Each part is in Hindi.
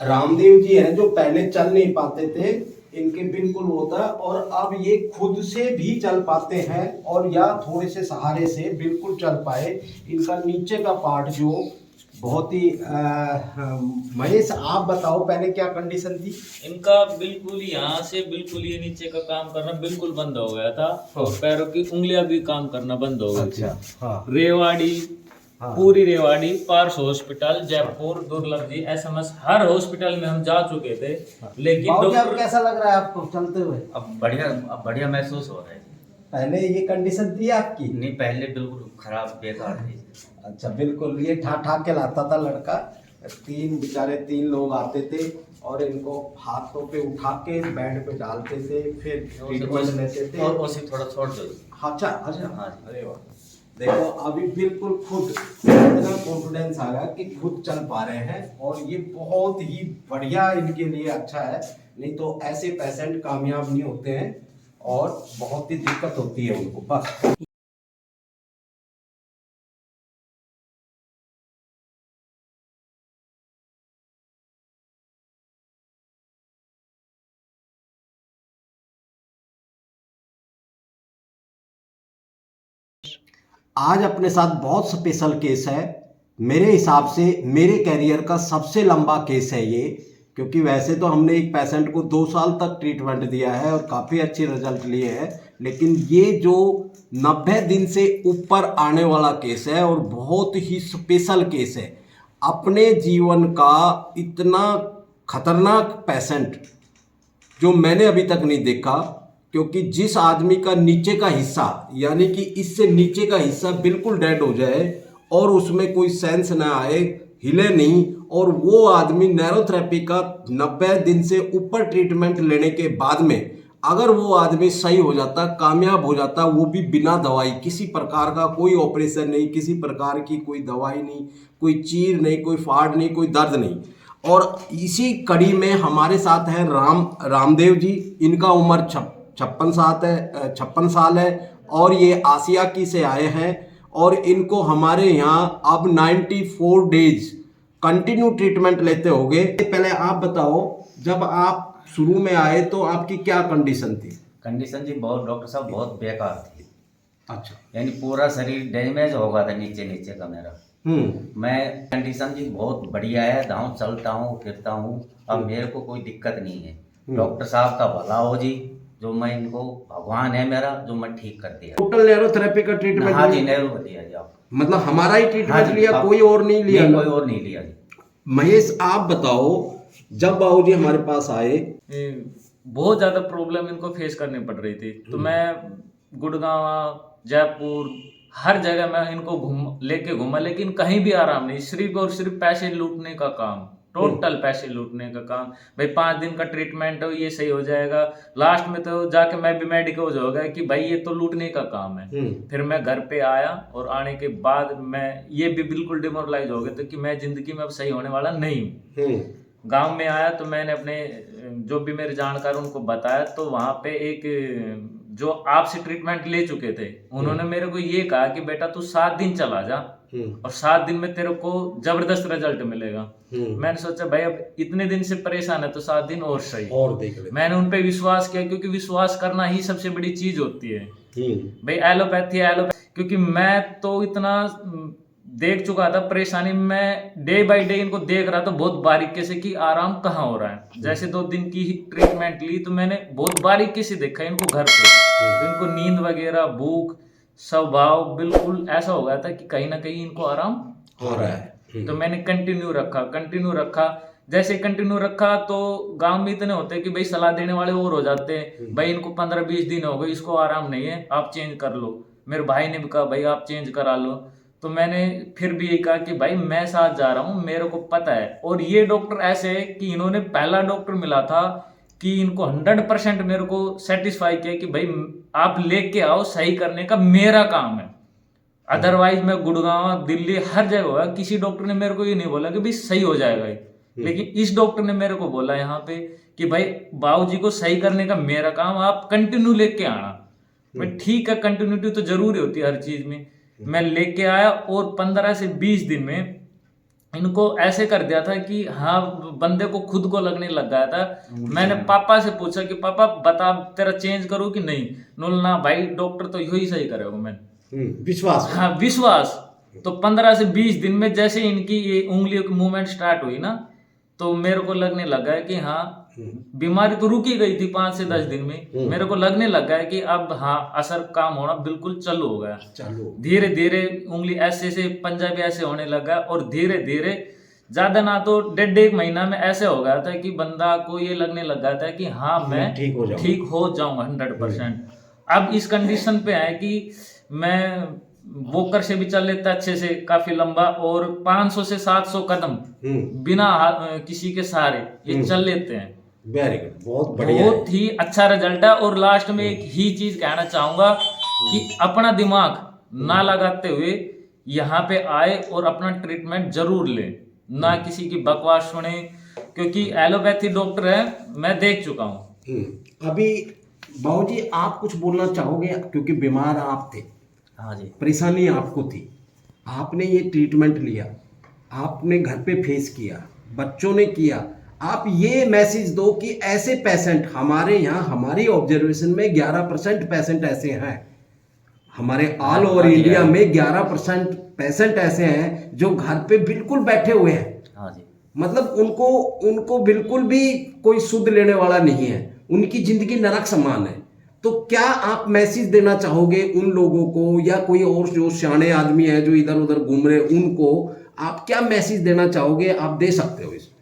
रामदेव जी हैं जो पहले चल नहीं पाते थे, इनके बिल्कुल होता है, और अब ये खुद से भी चल पाते हैं और या थोड़े से सहारे से बिल्कुल चल पाए। इनका नीचे का पार्ट जो बहुत ही महेश आप बताओ पहले क्या कंडीशन थी इनका? बिल्कुल यहाँ से बिल्कुल ये नीचे का काम करना बिल्कुल बंद हो गया था और पैरों की उंगलियां भी काम करना बंद हो गई थी। हाँ रेवाड़ी, हाँ पूरी रेवाड़ी, पार्स हॉस्पिटल, जयपुर, दुर्लभ जी, एसएमएस, हर हॉस्पिटल में हम जा चुके थे, लेकिन बाबूजी, अब डॉक्टर कैसा लग रहा है आपको चलते हुए? अब बढ़िया महसूस हो रहा है। पहले ये कंडीशन थी आपकी? नहीं, पहले बिल्कुल खराब बेकार थी। अच्छा, बिल्कुल ये ठा ठा के लाता था लड़का। तीन लोग आते थे और इनको हाथों पे उठा के बेड पे डालते थे, फिर ट्रीटमेंट लेते थे। और उसे थोड़ा छोड़ दो। अच्छा अच्छा, हाँ। अरे वाह, देखो अभी बिल्कुल खुद इतना कॉन्फिडेंस आ गया कि खुद चल पा रहे हैं, और ये बहुत ही बढ़िया इनके लिए अच्छा है। नहीं तो ऐसे पेशेंट कामयाब नहीं होते हैं और बहुत ही दिक्कत होती है उनको। बस आज अपने साथ बहुत स्पेशल केस है। मेरे हिसाब से मेरे कैरियर का सबसे लंबा केस है ये, क्योंकि वैसे तो हमने एक पेशेंट को 2 साल तक ट्रीटमेंट दिया है और काफ़ी अच्छे रिजल्ट लिए हैं, लेकिन ये जो 90 दिन से ऊपर आने वाला केस है और बहुत ही स्पेशल केस है। अपने जीवन का इतना खतरनाक पेशेंट जो मैंने अभी तक नहीं देखा, क्योंकि जिस आदमी का नीचे का हिस्सा यानी कि इससे नीचे का हिस्सा बिल्कुल डेड हो जाए और उसमें कोई सेंस ना आए, हिले नहीं, और वो आदमी नैरोथेरेपी का 90 दिन से ऊपर ट्रीटमेंट लेने के बाद में अगर वो आदमी सही हो जाता, कामयाब हो जाता, वो भी बिना दवाई, किसी प्रकार का कोई ऑपरेशन नहीं, किसी प्रकार की कोई दवाई नहीं, कोई चीर नहीं, कोई फाड़ नहीं, कोई दर्द नहीं। और इसी कड़ी में हमारे साथ हैं रामदेव जी। इनका उम्र 56 साल है और ये आसिया की से आए हैं, और इनको हमारे यहाँ अब 94 डेज कंटिन्यू ट्रीटमेंट लेते होंगे। पहले आप बताओ, जब आप शुरू में आए तो आपकी क्या कंडीशन थी? कंडीशन जी बहुत, डॉक्टर साहब, बहुत बेकार थी। अच्छा। यानी पूरा शरीर डैमेज हो गया था नीचे नीचे का मेरा। मैं कंडीशन जी बहुत बढ़िया है, दाऊं चलता हूँ, फिरता हूँ, अब मेरे को कोई दिक्कत नहीं है। डॉक्टर साहब का भला हो जी, जो मैं इनको, भगवान है मेरा, जो मैं ठीक कर दिया। टोटल नैरोथेरेपी का ट्रीटमेंट? हाँ जी, नैरो दिया जी आप। मतलब हमारा ही ट्रीटमेंट लिया, कोई और नहीं लिया? कोई और नहीं लिया जी। महेश आप बताओ, जब बाबूजी हमारे पास आए बहुत ज्यादा प्रॉब्लम इनको फेस करनी पड़ रही थी, तो मैं गुड़गांव, जयपुर, हर जगह मैं इनको लेके घूमा, लेकिन कहीं भी आराम नहीं। सिर्फ और सिर्फ पैसे लूटने का काम, टोटल पैसे लूटने का काम। भाई 5 दिन का ट्रीटमेंट हो, ये सही हो जाएगा। लास्ट में तो जाके मैं भी मेडिकल हो गया कि भाई ये तो लूटने का काम है। फिर मैं घर पे आया और आने के बाद मैं ये भी बिल्कुल डिमोरलाइज हो गया था कि मैं जिंदगी में अब सही होने वाला नहीं हूँ। गांव में आया तो मैंने अपने जो भी मेरे जानकार उनको बताया, तो वहां पे एक जो आपसे ट्रीटमेंट ले चुके थे, उन्होंने मेरे को ये कहा कि बेटा तू 7 दिन चला जा और 7 दिन में तेरे को जबरदस्त रिजल्ट मिलेगा। मैंने सोचा भाई अब इतने दिन से परेशान है तो 7 दिन और सही, और देख ले। मैंने उन पे विश्वास किया, क्योंकि विश्वास करना ही सबसे बड़ी चीज होती है। भाई एलोपैथी, क्योंकि मैं तो इतना देख चुका था परेशानी, मैं डे बाय डे इनको देख रहा था बहुत बारीकी से कि आराम कहाँ हो रहा है। जैसे 2 दिन की ट्रीटमेंट ली तो मैंने बहुत बारीकी से देखा इनको घर पे, तो इनको नींद वगैरह, भूख, स्वभाव बिल्कुल ऐसा हो गया था कि कहीं ना कहीं इनको आराम हो रहा है। तो मैंने कंटिन्यू रखा। जैसे कंटिन्यू रखा तो गांव में इतने होते हैं कि भाई सलाह देने वाले और हो जाते हैं, भाई इनको 15-20 दिन हो गए, इसको आराम नहीं है, आप चेंज कर लो। मेरे भाई ने भी कहा भाई आप चेंज करा लो। तो मैंने फिर भी ये कहा कि भाई मैं साथ जा रहा हूँ, मेरे को पता है। और ये डॉक्टर ऐसे है कि इन्होंने पहला डॉक्टर मिला था कि इनको 100% मेरे को सेटिस्फाई किया कि भाई आप लेके आओ, सही करने का मेरा काम है। अदरवाइज मैं गुड़गांव, दिल्ली, हर जगह हुआ, किसी डॉक्टर ने मेरे को ये नहीं बोला कि भाई सही हो जाएगा। लेकिन इस डॉक्टर ने मेरे को बोला यहाँ पे कि भाई बाबूजी को सही करने का मेरा काम, आप कंटिन्यू लेके आना। भाई ठीक है, कंटिन्यूटी तो जरूरी होती है हर चीज में। मैं लेके आया और 15 से 20 दिन में इनको ऐसे कर दिया था कि हाँ बंदे को खुद को लगने लग गया था। मैंने पापा से पूछा कि पापा बता तेरा चेंज करूँ कि नहीं, बोला ना भाई डॉक्टर तो यही सही करेगा। मैंने विश्वास, हाँ विश्वास। तो 15 से 20 दिन में जैसे इनकी ये उंगलियों की मूवमेंट स्टार्ट हुई ना, तो मेरे को लगने लगा है कि हाँ बीमारी तो रुकी गई थी 5 से 10 दिन में, मेरे को लगने लगा है कि अब हाँ असर काम होना बिल्कुल चालू हो गया। धीरे धीरे उंगली ऐसे से पंजा भी ऐसे होने लगा और धीरे धीरे ज्यादा ना तो 1.5 महीना में ऐसे हो गया था कि बंदा को ये लगने लगा था कि हाँ मैं ठीक हो जाऊंगा 100%। अब इस कंडीशन पे है कि मैं वॉकर से भी चल लेता अच्छे से काफी लंबा, और 500 से 700 कदम बिना किसी के सहारे ये चल लेते हैं। वेरी गुड, बहुत बढ़िया, बहुत ही अच्छा रिजल्ट है। और लास्ट में एक ही चीज कहना चाहूंगा कि अपना दिमाग ना लगाते हुए यहाँ पे आए और अपना ट्रीटमेंट जरूर ले, ना किसी की बकवास सुने, क्योंकि एलोपैथी डॉक्टर है मैं देख चुका हूँ। अभी बाबूजी आप कुछ बोलना चाहोगे, क्योंकि बीमार आप थे? हाँ जी, परेशानी आपको थी, आपने ये ट्रीटमेंट लिया, आपने घर पे फेस किया, बच्चों ने किया, आप ये मैसेज दो कि ऐसे पेशेंट हमारे यहाँ, हमारी ऑब्जर्वेशन में 11% पेशेंट ऐसे हैं, हमारे ऑल ओवर इंडिया में 11% पेशेंट ऐसे हैं जो घर पे बिल्कुल बैठे हुए हैं। हाँ जी, मतलब उनको बिल्कुल भी कोई सुध लेने वाला नहीं है, उनकी जिंदगी नरक समान है। तो क्या आप मैसेज देना चाहोगे उन लोगों को, या कोई और जो सियाने आदमी है जो इधर उधर घूम रहे, उनको आप क्या मैसेज देना चाहोगे? आप दे सकते हो इसमें।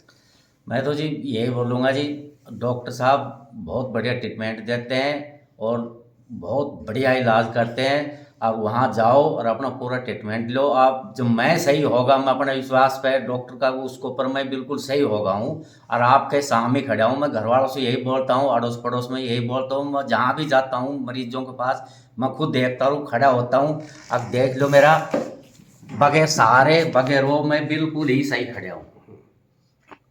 मैं तो जी यही बोलूँगा जी, डॉक्टर साहब बहुत बढ़िया ट्रीटमेंट देते हैं और बहुत बढ़िया इलाज करते हैं। आप वहाँ जाओ और अपना पूरा ट्रीटमेंट लो। आप जब मैं सही होगा, मैं अपने विश्वास पे डॉक्टर का उसको पर मैं बिल्कुल सही होगा हूँ और आपके सामने खड़ा हूँ। मैं घर वालों से यही बोलता हूँ, अड़ोस पड़ोस में यही बोलता हूँ, मैं जहाँ भी जाता हूँ मरीजों के पास मैं खुद देखता हूँ, खड़ा होता हूँ। अब देख लो मेरा बगैर सहारे बगैर वो मैं बिल्कुल ही सही खड़ा हूँ।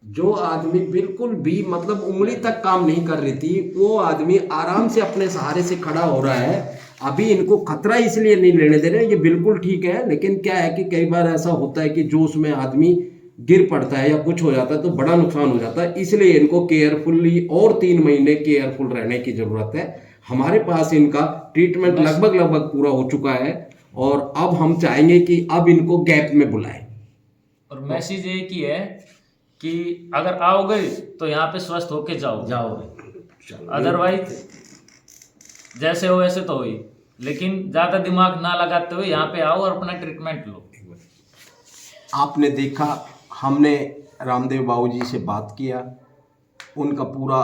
जो आदमी बिल्कुल भी मतलब उंगली तक काम नहीं कर रही थी, वो आदमी आराम से अपने सहारे से खड़ा हो रहा है। अभी इनको खतरा इसलिए नहीं लेने दे रहे, ये बिल्कुल ठीक है। लेकिन क्या है कि कई बार ऐसा होता है कि जोश में आदमी गिर पड़ता है या कुछ हो जाता है तो बड़ा नुकसान हो जाता है। इसलिए इनको केयरफुली और 3 महीने केयरफुल रहने की जरूरत है। हमारे पास इनका ट्रीटमेंट लगभग पूरा हो चुका है और अब हम चाहेंगे कि अब इनको गैप में बुलाएं। और मैसेज एक ही है कि अगर आओगे तो यहाँ पे स्वस्थ होके जाओगे, अदरवाइज जैसे हो वैसे तो हुई, लेकिन ज्यादा दिमाग ना लगाते हुए यहाँ पे आओ और अपना ट्रीटमेंट लो। आपने देखा, हमने रामदेव बाबूजी से बात किया, उनका पूरा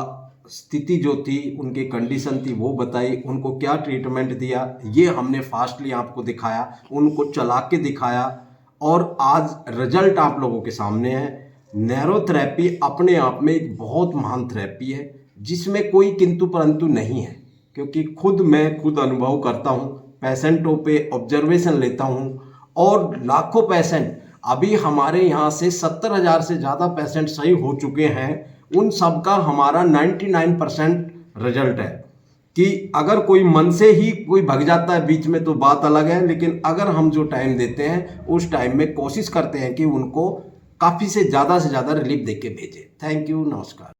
स्थिति जो थी, उनकी कंडीशन थी वो बताई, उनको क्या ट्रीटमेंट दिया ये हमने फास्टली आपको दिखाया, उनको चला के दिखाया और आज रिजल्ट आप लोगों के सामने है। नैरोथेरेपी अपने आप में एक बहुत महान थेरेपी है जिसमें कोई किंतु परंतु नहीं है, क्योंकि मैं खुद अनुभव करता हूँ, पेशेंटों पे ऑब्जर्वेशन लेता हूँ और लाखों पेशेंट, अभी हमारे यहाँ से 70,000 से ज़्यादा पेशेंट सही हो चुके हैं। उन सब का हमारा 99% रिजल्ट है कि अगर कोई मन से ही कोई भग जाता है बीच में तो बात अलग है, लेकिन अगर हम जो टाइम देते हैं उस टाइम में कोशिश करते हैं कि उनको काफ़ी से ज़्यादा रिलीफ दे के भेजें। थैंक यू, नमस्कार।